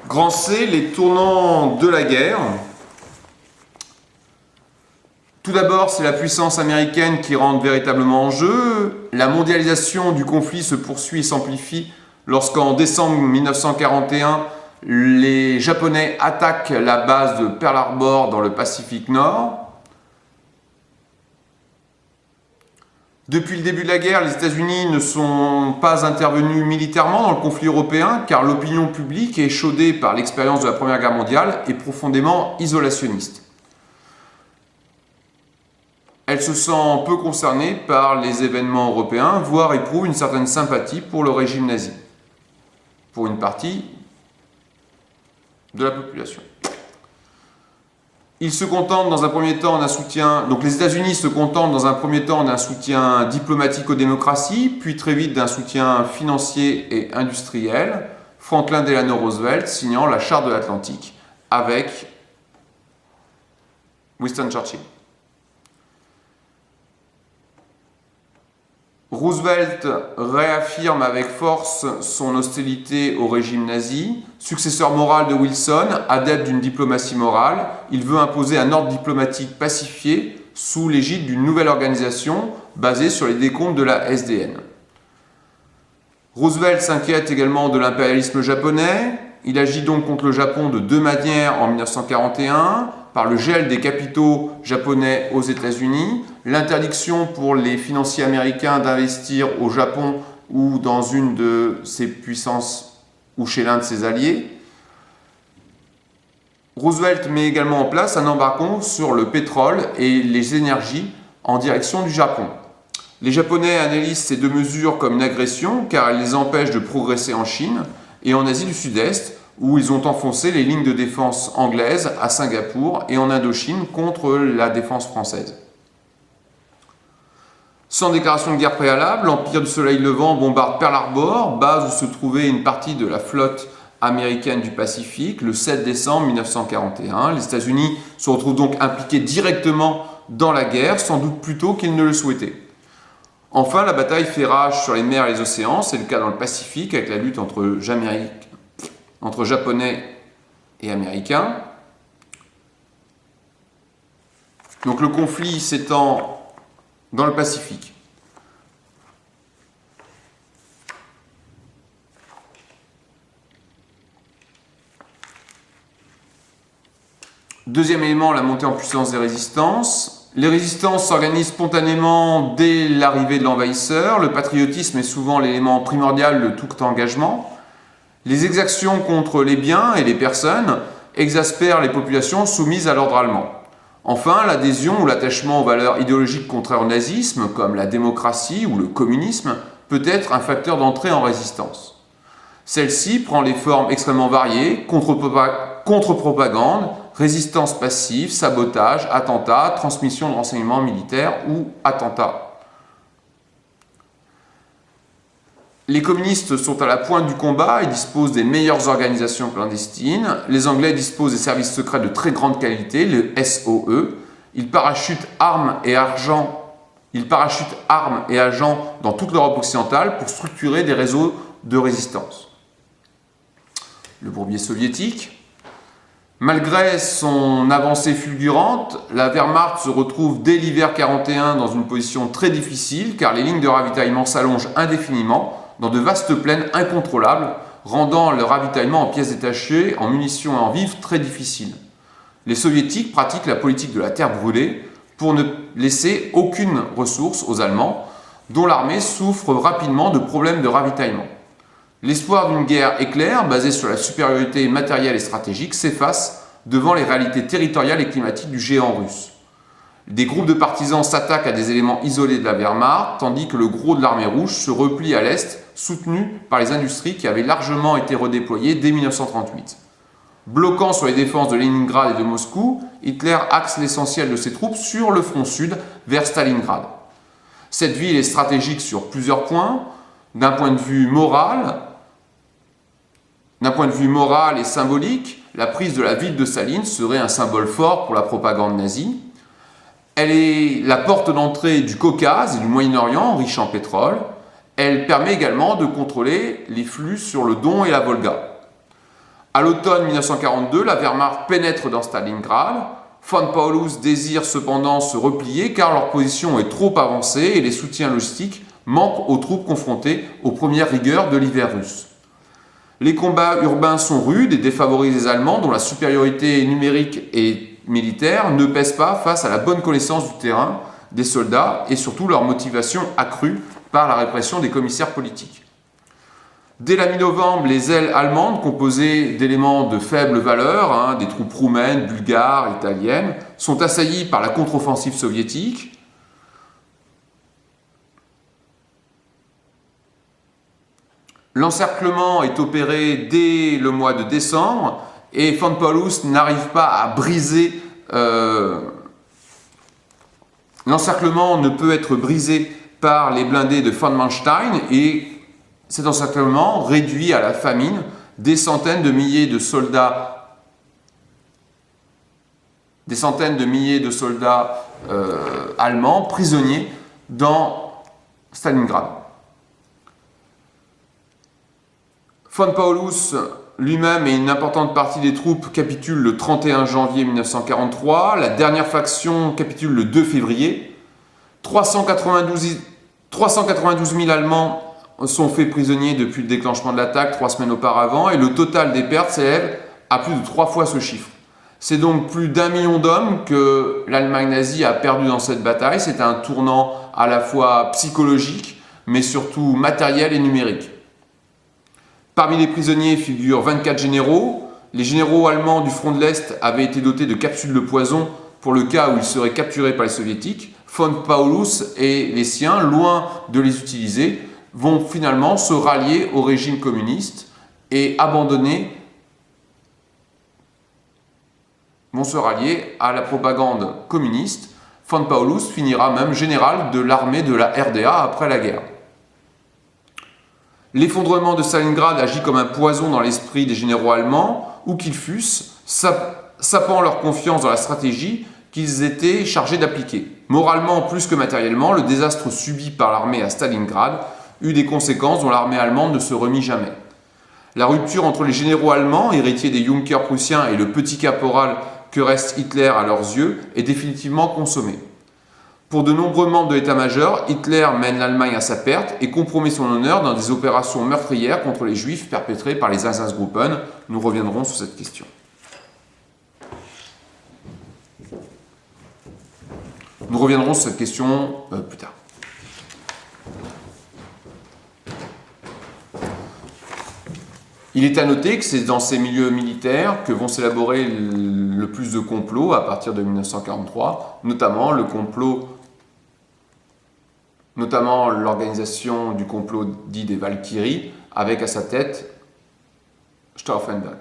Grand C, les tournants de la guerre. Tout d'abord, c'est la puissance américaine qui rentre véritablement en jeu. La mondialisation du conflit se poursuit et s'amplifie lorsqu'en décembre 1941, les Japonais attaquent la base de Pearl Harbor dans le Pacifique Nord. Depuis le début de la guerre, les États-Unis ne sont pas intervenus militairement dans le conflit européen car l'opinion publique, échaudée par l'expérience de la Première Guerre mondiale, est profondément isolationniste. Elle se sent peu concernée par les événements européens, voire éprouve une certaine sympathie pour le régime nazi, pour une partie de la population. Ils se contentent dans un premier temps d'un soutien. Donc les États-Unis se contentent dans un premier temps d'un soutien diplomatique aux démocraties, puis très vite d'un soutien financier et industriel. Franklin Delano Roosevelt signant la Charte de l'Atlantique avec Winston Churchill. Roosevelt réaffirme avec force son hostilité au régime nazi. Successeur moral de Wilson, adepte d'une diplomatie morale, il veut imposer un ordre diplomatique pacifié sous l'égide d'une nouvelle organisation basée sur les décomptes de la SDN. Roosevelt s'inquiète également de l'impérialisme japonais. Il agit donc contre le Japon de deux manières en 1941, par le gel des capitaux japonais aux États-Unis, l'interdiction pour les financiers américains d'investir au Japon ou dans une de ses puissances ou chez l'un de ses alliés. Roosevelt met également en place un embargo sur le pétrole et les énergies en direction du Japon. Les Japonais analysent ces deux mesures comme une agression car elles les empêchent de progresser en Chine et en Asie du Sud-Est, où ils ont enfoncé les lignes de défense anglaises à Singapour et en Indochine contre la défense française. Sans déclaration de guerre préalable, l'Empire du Soleil Levant bombarde Pearl Harbor, base où se trouvait une partie de la flotte américaine du Pacifique, le 7 décembre 1941. Les États-Unis se retrouvent donc impliqués directement dans la guerre, sans doute plus tôt qu'ils ne le souhaitaient. Enfin, la bataille fait rage sur les mers et les océans, c'est le cas dans le Pacifique avec la lutte entre Japonais et Américains. Donc le conflit s'étend dans le Pacifique. Deuxième élément, la montée en puissance des résistances. Les résistances s'organisent spontanément dès l'arrivée de l'envahisseur. Le patriotisme est souvent l'élément primordial de tout engagement. Les exactions contre les biens et les personnes exaspèrent les populations soumises à l'ordre allemand. Enfin, l'adhésion ou l'attachement aux valeurs idéologiques contraires au nazisme, comme la démocratie ou le communisme, peut être un facteur d'entrée en résistance. Celle-ci prend les formes extrêmement variées, contre-propagande, résistance passive, sabotage, attentat, transmission de renseignements militaires ou attentat. Les communistes sont à la pointe du combat et disposent des meilleures organisations clandestines. Les Anglais disposent des services secrets de très grande qualité, le SOE. Ils parachutent armes et agents dans toute l'Europe occidentale pour structurer des réseaux de résistance. Le bourbier soviétique. Malgré son avancée fulgurante, la Wehrmacht se retrouve dès l'hiver 1941 dans une position très difficile car les lignes de ravitaillement s'allongent indéfiniment dans de vastes plaines incontrôlables, rendant le ravitaillement en pièces détachées, en munitions et en vivres très difficile. Les soviétiques pratiquent la politique de la terre brûlée pour ne laisser aucune ressource aux Allemands, dont l'armée souffre rapidement de problèmes de ravitaillement. L'espoir d'une guerre éclair, basée sur la supériorité matérielle et stratégique, s'efface devant les réalités territoriales et climatiques du géant russe. Des groupes de partisans s'attaquent à des éléments isolés de la Wehrmacht, tandis que le gros de l'armée rouge se replie à l'est, soutenu par les industries qui avaient largement été redéployées dès 1938. Bloquant sur les défenses de Leningrad et de Moscou, Hitler axe l'essentiel de ses troupes sur le front sud, vers Stalingrad. Cette ville est stratégique sur plusieurs points. D'un point de vue moral et symbolique, la prise de la ville de Staline serait un symbole fort pour la propagande nazie. Elle est la porte d'entrée du Caucase et du Moyen-Orient, riche en pétrole. Elle permet également de contrôler les flux sur le Don et la Volga. À l'automne 1942, la Wehrmacht pénètre dans Stalingrad. Von Paulus désire cependant se replier car leur position est trop avancée et les soutiens logistiques manquent aux troupes confrontées aux premières rigueurs de l'hiver russe. Les combats urbains sont rudes et défavorisent les Allemands dont la supériorité numérique et militaire ne pèse pas face à la bonne connaissance du terrain des soldats et surtout leur motivation accrue par la répression des commissaires politiques. Dès la mi-novembre, les ailes allemandes, composées d'éléments de faible valeur, des troupes roumaines, bulgares, italiennes, sont assaillies par la contre-offensive soviétique. L'encerclement est opéré dès le mois de décembre et von Paulus n'arrive pas à briser. L'encerclement ne peut être brisé par les blindés de von Manstein et cet encerclement réduit à la famine des centaines de milliers de soldats, allemands prisonniers dans Stalingrad. Von Paulus lui-même et une importante partie des troupes capitulent le 31 janvier 1943. La dernière faction capitule le 2 février. 392 000 Allemands sont faits prisonniers depuis le déclenchement de l'attaque 3 semaines auparavant et le total des pertes s'élève à plus de 3 fois ce chiffre. C'est donc plus d'1 million d'hommes que l'Allemagne nazie a perdu dans cette bataille. C'est un tournant à la fois psychologique mais surtout matériel et numérique. Parmi les prisonniers figurent 24 généraux. Les généraux allemands du front de l'Est avaient été dotés de capsules de poison pour le cas où ils seraient capturés par les soviétiques. Von Paulus et les siens, loin de les utiliser, vont finalement se rallier au régime communiste et vont se rallier à la propagande communiste. Von Paulus finira même général de l'armée de la RDA après la guerre. L'effondrement de Stalingrad agit comme un poison dans l'esprit des généraux allemands, où qu'ils fussent, sapant leur confiance dans la stratégie qu'ils étaient chargés d'appliquer. Moralement plus que matériellement, le désastre subi par l'armée à Stalingrad eut des conséquences dont l'armée allemande ne se remit jamais. La rupture entre les généraux allemands, héritiers des Junkers prussiens, et le petit caporal que reste Hitler à leurs yeux, est définitivement consommée. Pour de nombreux membres de l'état-major, Hitler mène l'Allemagne à sa perte et compromet son honneur dans des opérations meurtrières contre les Juifs perpétrées par les Einsatzgruppen. Nous reviendrons sur cette question. Plus tard. Il est à noter que c'est dans ces milieux militaires que vont s'élaborer le plus de complots à partir de 1943, notamment l'organisation du complot dit des Valkyries, avec à sa tête Stauffenberg.